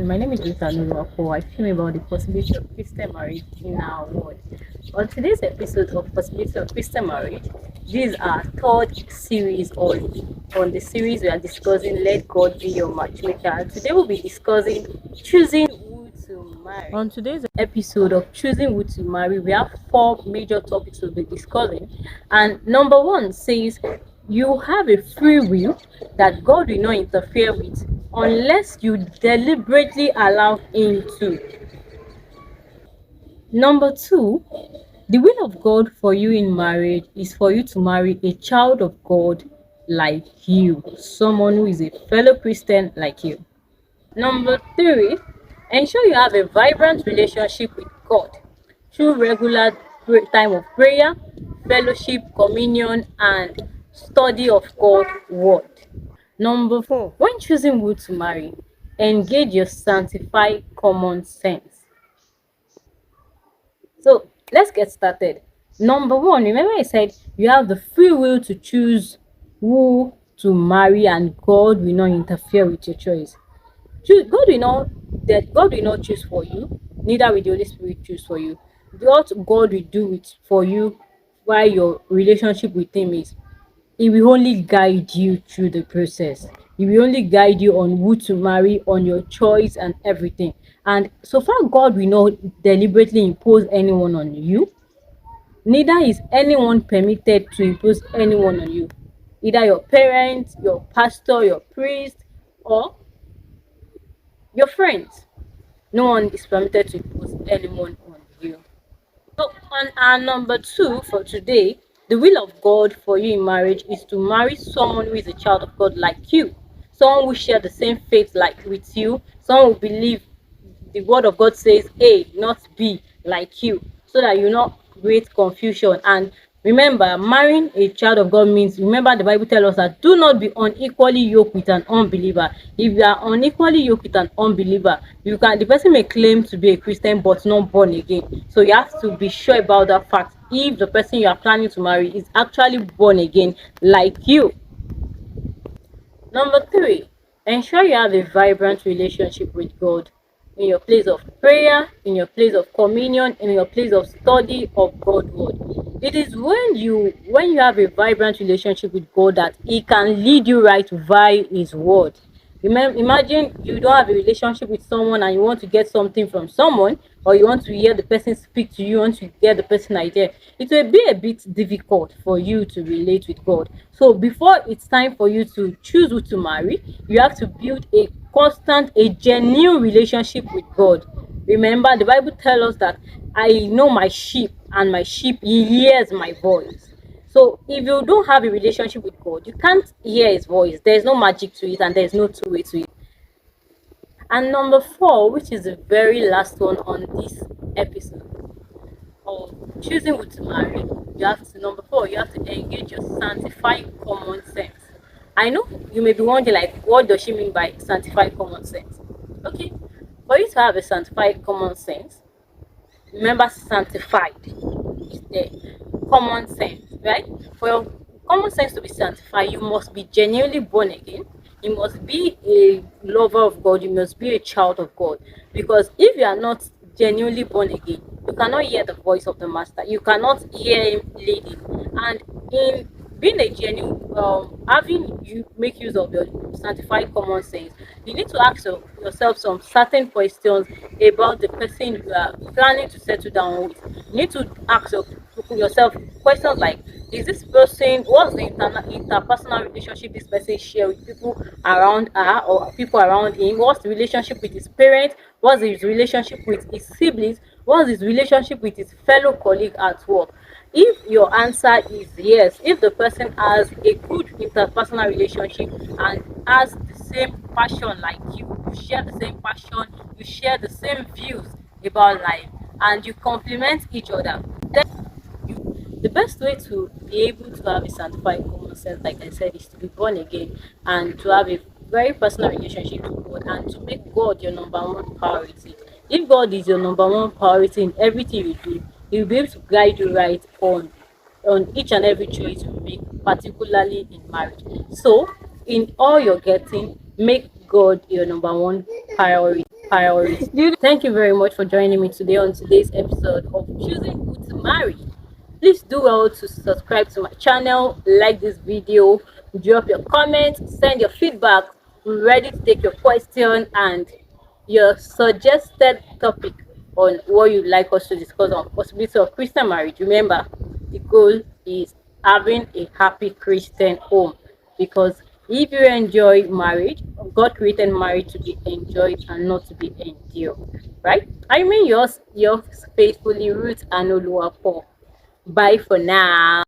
My name is Rita Nuruako. I film about the possibility of Christian marriage in our world. On today's episode of Possibility of Christian Marriage, this is our third series on the series we are discussing Let God Be Your Matchmaker. And today we'll be discussing choosing who to marry. On today's episode of choosing who to marry, we have four major topics we'll be discussing. And number one says you have a free will that God will not interfere with unless you deliberately allow Him to. Number two, the will of God for you in marriage is for you to marry a child of God like you, someone who is a fellow Christian like you. Number three, ensure you have a vibrant relationship with God through regular time of prayer, fellowship, communion, and study of God's word. Number four, when choosing who to marry, engage your sanctified common sense. So let's get started. Number one, remember I said you have the free will to choose who to marry, and God will not interfere with your choice. God will not choose for you, neither will the Holy Spirit choose for you. What God will do it for you while your relationship with Him is He will only guide you through the process. He will only guide you on who to marry, on your choice and everything. And so far, God will not deliberately impose anyone on you. Neither is anyone permitted to impose anyone on you. Either your parents, your pastor, your priest, or your friends. No one is permitted to impose anyone on you. So, on our number two for today, the will of God for you in marriage is to marry someone who is a child of God like you, someone who share the same faith like with you, someone who believe the word of God says A, not B, like you, so that you not create confusion. And remember, marrying a child of God means, remember the Bible tells us that do not be unequally yoked with an unbeliever. If you are unequally yoked with an unbeliever, the person may claim to be a Christian but not born again. So you have to be sure about that fact. If the person you are planning to marry is actually born again like you. Number three, ensure you have a vibrant relationship with God in your place of prayer, in your place of communion, in your place of study of God's word. It is when you have a vibrant relationship with God that He can lead you right via His word. Imagine you don't have a relationship with someone and you want to get something from someone, or you want to hear the person speak to you, you want to get the person idea. It will be a bit difficult for you to relate with God. So before it's time for you to choose who to marry, you have to build a genuine relationship with God. Remember, the Bible tells us that I know my sheep, and my sheep he hears my voice. So if you don't have a relationship with God, you can't hear His voice. There's no magic to it, and there's no two way to it. And number four, which is the very last one on this episode of choosing who to marry, number four, you have to engage your sanctified common sense. I know you may be wondering, like, what does she mean by sanctified common sense? Okay, for you to have a sanctified common sense, remember sanctified is the common sense, right? For your common sense to be sanctified, you must be genuinely born again. You must be a lover of God. You must be a child of God. Because if you are not genuinely born again, you cannot hear the voice of the Master. You cannot hear Him leading. And in being a genuine, having you make use of your sanctified common sense, you need to ask yourself some certain questions about the person you are planning to settle down with. You need to ask yourself questions like, is this person, what's the interpersonal relationship this person share with people around her or people around him? What's the relationship with his parents? What's his relationship with his siblings? What's his relationship with his fellow colleague at work? If your answer is yes, if the person has a good interpersonal relationship and has the same passion like you share the same passion, you share the same views about life, and you complement each other, then the best way to be able to have a sanctified common sense, like I said, is to be born again and to have a very personal relationship with God and to make God your number one priority. If God is your number one priority in everything you do, He will be able to guide you right on each and every choice you make, particularly in marriage. So, in all you're getting, make God your number one priority. priority. Thank you very much for joining me today on today's episode of Choosing Who to Marry. Please do well to subscribe to my channel, like this video, drop your comments, send your feedback. We're ready to take your question and your suggested topic on what you'd like us to discuss on possibility of Christian marriage. Remember, the goal is having a happy Christian home, because if you enjoy marriage, God created marriage to be enjoyed and not to be endured, right? I mean, yours faithfully, Ruth and Oluwapo. Bye for now.